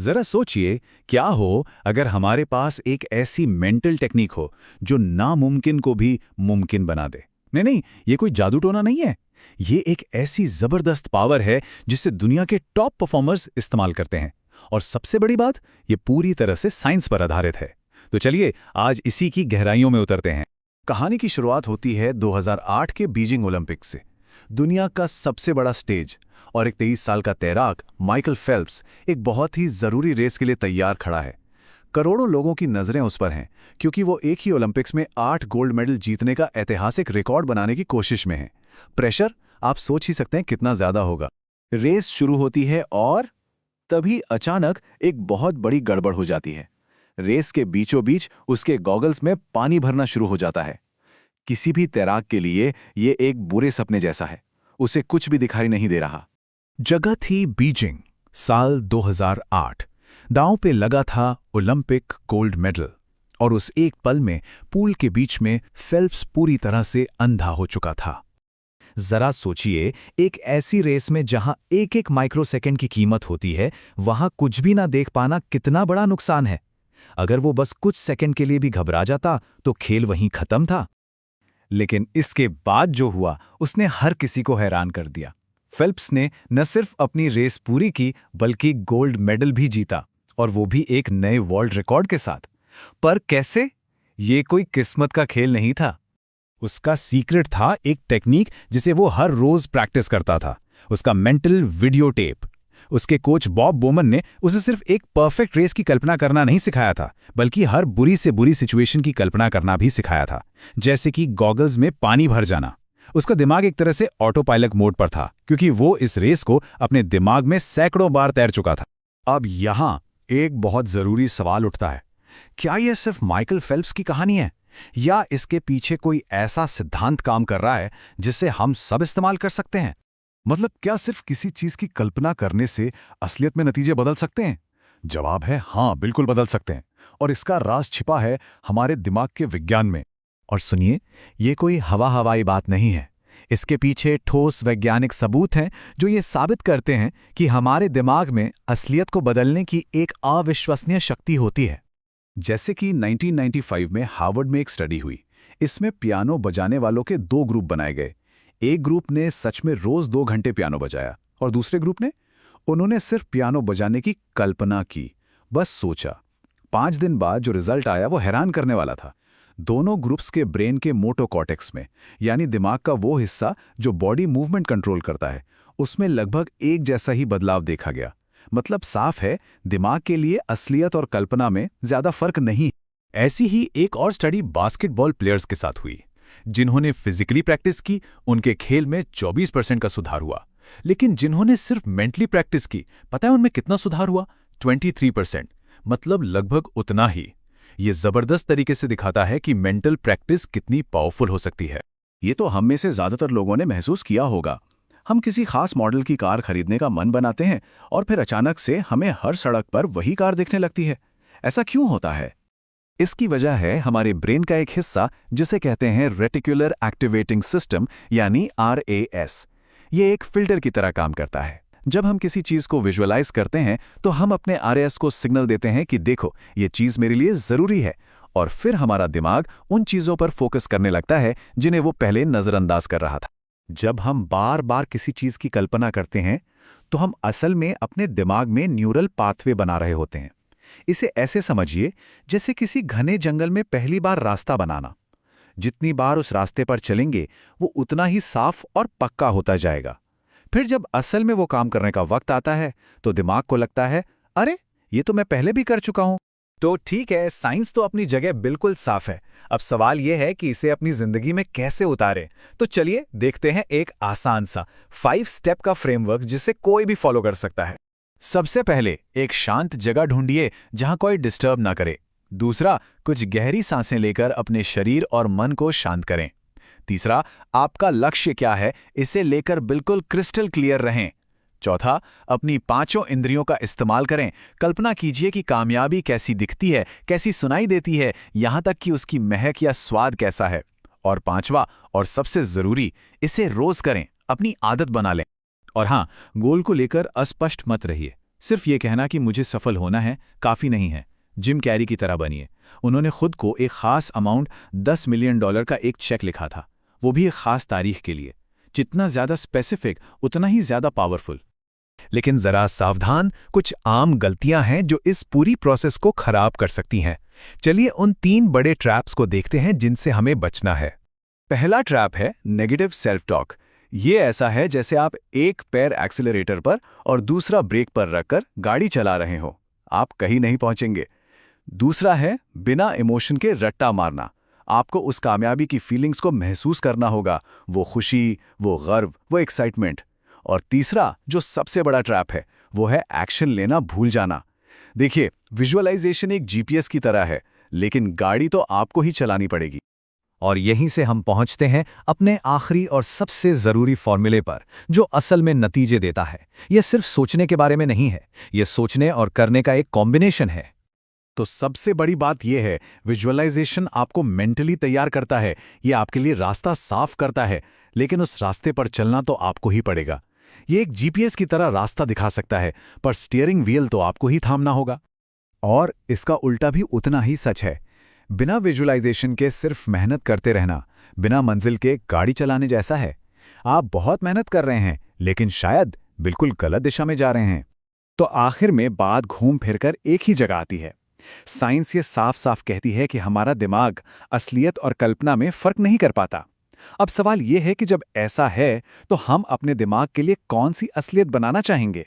जरा सोचिए, क्या हो अगर हमारे पास एक ऐसी मेंटल टेक्निक हो जो नामुमकिन को भी मुमकिन बना दे। नहीं नहीं, ये कोई जादू टोना नहीं है। ये एक ऐसी जबरदस्त पावर है जिसे दुनिया के टॉप परफॉर्मर्स इस्तेमाल करते हैं। और सबसे बड़ी बात, ये पूरी तरह से साइंस पर आधारित है। तो चलिए आज इसी की गहराइयों में उतरते हैं। कहानी की शुरुआत होती है 2008 के बीजिंग ओलंपिक्स से। दुनिया का सबसे बड़ा स्टेज और एक 23 साल का तैराक माइकल फेल्प्स एक बहुत ही जरूरी रेस के लिए तैयार खड़ा है। करोड़ों लोगों की नजरें उस पर हैं क्योंकि वो एक ही ओलंपिक्स में 8 गोल्ड मेडल जीतने का ऐतिहासिक रिकॉर्ड बनाने की कोशिश में है। प्रेशर आप सोच ही सकते हैं कितना ज्यादा होगा। रेस शुरू होती है और तभी अचानक एक बहुत बड़ी गड़बड़ हो जाती है। रेस के बीचों बीच उसके गॉगल्स में पानी भरना शुरू हो जाता है। किसी भी तैराक के लिए ये एक बुरे सपने जैसा है। उसे कुछ भी दिखाई नहीं दे रहा। जगह थी बीजिंग, साल 2008। दांव पे लगा था ओलंपिक गोल्ड मेडल। और उस एक पल में पूल के बीच में फेल्प्स पूरी तरह से अंधा हो चुका था। जरा सोचिए, एक ऐसी रेस में जहां एक एक माइक्रोसेकंड की कीमत होती है, वहां कुछ भी ना देख पाना कितना बड़ा नुकसान है। अगर वो बस कुछ सेकंड के लिए भी घबरा जाता तो खेल वहीं खत्म था। लेकिन इसके बाद जो हुआ उसने हर किसी को हैरान कर दिया। फेल्प्स ने न सिर्फ अपनी रेस पूरी की बल्कि गोल्ड मेडल भी जीता, और वो भी एक नए वर्ल्ड रिकॉर्ड के साथ। पर कैसे? ये कोई किस्मत का खेल नहीं था। उसका सीक्रेट था एक टेक्निक जिसे वो हर रोज प्रैक्टिस करता था, उसका मेंटल वीडियो टेप। उसके कोच बॉब बोमन ने उसे सिर्फ एक परफेक्ट रेस की कल्पना करना नहीं सिखाया था, बल्कि हर बुरी से बुरी सिचुएशन की कल्पना करना भी सिखाया था। जैसे कि गॉगल्स में पानी भर जाना। उसका दिमाग एक तरह से ऑटो पायलट मोड पर था, क्योंकि वो इस रेस को अपने दिमाग में सैकड़ों बार तैर चुका था। अब यहां एक बहुत जरूरी सवाल उठता है, क्या यह सिर्फ माइकल फेल्प्स की कहानी है, या इसके पीछे कोई ऐसा सिद्धांत काम कर रहा है जिसे हम सब इस्तेमाल कर सकते हैं? मतलब क्या सिर्फ किसी चीज की कल्पना करने से असलियत में नतीजे बदल सकते हैं? जवाब है हाँ, बिल्कुल बदल सकते हैं। और इसका राज छिपा है हमारे दिमाग के विज्ञान में। और सुनिए, ये कोई हवाई बात नहीं है। इसके पीछे ठोस वैज्ञानिक सबूत हैं जो ये साबित करते हैं कि हमारे दिमाग में असलियत को बदलने की एक अविश्वसनीय शक्ति होती है। जैसे कि 1995 में हार्वर्ड में एक स्टडी हुई। इसमें पियानो बजाने वालों के 2 ग्रुप बनाए गए। एक ग्रुप ने सच में रोज 2 घंटे पियानो बजाया, और दूसरे ग्रुप ने उन्होंने सिर्फ पियानो बजाने की कल्पना की, बस सोचा। 5 दिन बाद जो रिजल्ट आया वो हैरान करने वाला था। दोनों ग्रुप्स के ब्रेन के मोटो कॉर्टेक्स में, यानी दिमाग का वो हिस्सा जो बॉडी मूवमेंट कंट्रोल करता है, उसमें लगभग एक जैसा ही बदलाव देखा गया। मतलब साफ है, दिमाग के लिए असलियत और कल्पना में ज्यादा फर्क नहीं। ऐसी ही एक और स्टडी बास्केटबॉल प्लेयर्स के साथ हुई। जिन्होंने फिजिकली प्रैक्टिस की, उनके खेल में 24% का सुधार हुआ। लेकिन जिन्होंने सिर्फ मेंटली प्रैक्टिस की, पता है उनमें कितना सुधार हुआ? 23%। मतलब लगभग उतना ही। ये जबरदस्त तरीके से दिखाता है कि मेंटल प्रैक्टिस कितनी पावरफुल हो सकती है। ये तो हम में से ज्यादातर लोगों ने महसूस किया होगा। हम किसी खास मॉडल की कार खरीदने का मन बनाते हैं और फिर अचानक से हमें हर सड़क पर वही कार दिखने लगती है। ऐसा क्यों होता है? इसकी वजह है हमारे ब्रेन का एक हिस्सा जिसे कहते हैं रेटिकुलर एक्टिवेटिंग सिस्टम, यानी RAS। ये एक फिल्टर की तरह काम करता है। जब हम किसी चीज को विजुअलाइज करते हैं तो हम अपने RAS को सिग्नल देते हैं कि देखो, ये चीज मेरे लिए जरूरी है, और फिर हमारा दिमाग उन चीजों पर फोकस करने लगता है जिन्हें वो पहले नजरअंदाज कर रहा था। जब हम बार बार किसी चीज की कल्पना करते हैं तो हम असल में अपने दिमाग में न्यूरल पाथवे बना रहे होते हैं। इसे ऐसे समझिए जैसे किसी घने जंगल में पहली बार रास्ता बनाना। जितनी बार उस रास्ते पर चलेंगे वो उतना ही साफ और पक्का होता जाएगा। फिर जब असल में वो काम करने का वक्त आता है तो दिमाग को लगता है, अरे ये तो मैं पहले भी कर चुका हूं। तो ठीक है, साइंस तो अपनी जगह बिल्कुल साफ है। अब सवाल यह है कि इसे अपनी जिंदगी में कैसे उतारें। तो चलिए देखते हैं एक आसान सा 5 स्टेप का फ्रेमवर्क जिसे कोई भी फॉलो कर सकता है। सबसे पहले एक शांत जगह ढूंढिए जहां कोई डिस्टर्ब ना करे। दूसरा, कुछ गहरी सांसें लेकर अपने शरीर और मन को शांत करें। तीसरा, आपका लक्ष्य क्या है इसे लेकर बिल्कुल क्रिस्टल क्लियर रहें। चौथा, अपनी 5 इंद्रियों का इस्तेमाल करें। कल्पना कीजिए कि कामयाबी कैसी दिखती है, कैसी सुनाई देती है, यहां तक कि उसकी महक या स्वाद कैसा है। और 5वां और सबसे जरूरी, इसे रोज करें, अपनी आदत बना लें। और हां, गोल को लेकर अस्पष्ट मत रहिए। सिर्फ ये कहना कि मुझे सफल होना है काफ़ी नहीं है। जिम कैरी की तरह बनिए। उन्होंने खुद को एक खास अमाउंट $10 मिलियन का एक चेक लिखा था, वो भी एक खास तारीख के लिए। जितना ज़्यादा स्पेसिफिक उतना ही ज़्यादा पावरफुल। लेकिन ज़रा सावधान, कुछ आम गलतियां हैं जो इस पूरी प्रोसेस को खराब कर सकती हैं। चलिए उन 3 बड़े ट्रैप्स को देखते हैं जिनसे हमें बचना है। पहला ट्रैप है नेगेटिव सेल्फ टॉक। ये ऐसा है जैसे आप एक पैर एक्सीलरेटर पर और दूसरा ब्रेक पर रखकर गाड़ी चला रहे हो। आप कहीं नहीं पहुंचेंगे। दूसरा है बिना इमोशन के रट्टा मारना। आपको उस कामयाबी की फीलिंग्स को महसूस करना होगा, वो खुशी, वो गर्व, वो एक्साइटमेंट। और तीसरा जो सबसे बड़ा ट्रैप है वो है एक्शन लेना भूल जाना। देखिए, विजुअलाइजेशन एक जीपीएस की तरह है, लेकिन गाड़ी तो आपको ही चलानी पड़ेगी। और यहीं से हम पहुंचते हैं अपने आखिरी और सबसे ज़रूरी फॉर्मूले पर, जो असल में नतीजे देता है। यह सिर्फ सोचने के बारे में नहीं है, यह सोचने और करने का एक कॉम्बिनेशन है। तो सबसे बड़ी बात यह है, विजुअलाइजेशन आपको मेंटली तैयार करता है, यह आपके लिए रास्ता साफ करता है, लेकिन उस रास्ते पर चलना तो आपको ही पड़ेगा। ये एक जीपीएस की तरह रास्ता दिखा सकता है, पर स्टीयरिंग व्हील तो आपको ही थामना होगा। और इसका उल्टा भी उतना ही सच है। बिना विजुअलाइजेशन के सिर्फ मेहनत करते रहना, बिना मंजिल के गाड़ी चलाने जैसा है। आप बहुत मेहनत कर रहे हैं, लेकिन शायद बिल्कुल गलत दिशा में जा रहे हैं। तो आखिर में बात घूम फिरकर एक ही जगह आती है। साइंस ये साफ साफ कहती है कि हमारा दिमाग असलियत और कल्पना में फर्क नहीं कर पाता। अब सवाल ये है कि जब ऐसा है तो हम अपने दिमाग के लिए कौन सी असलियत बनाना चाहेंगे।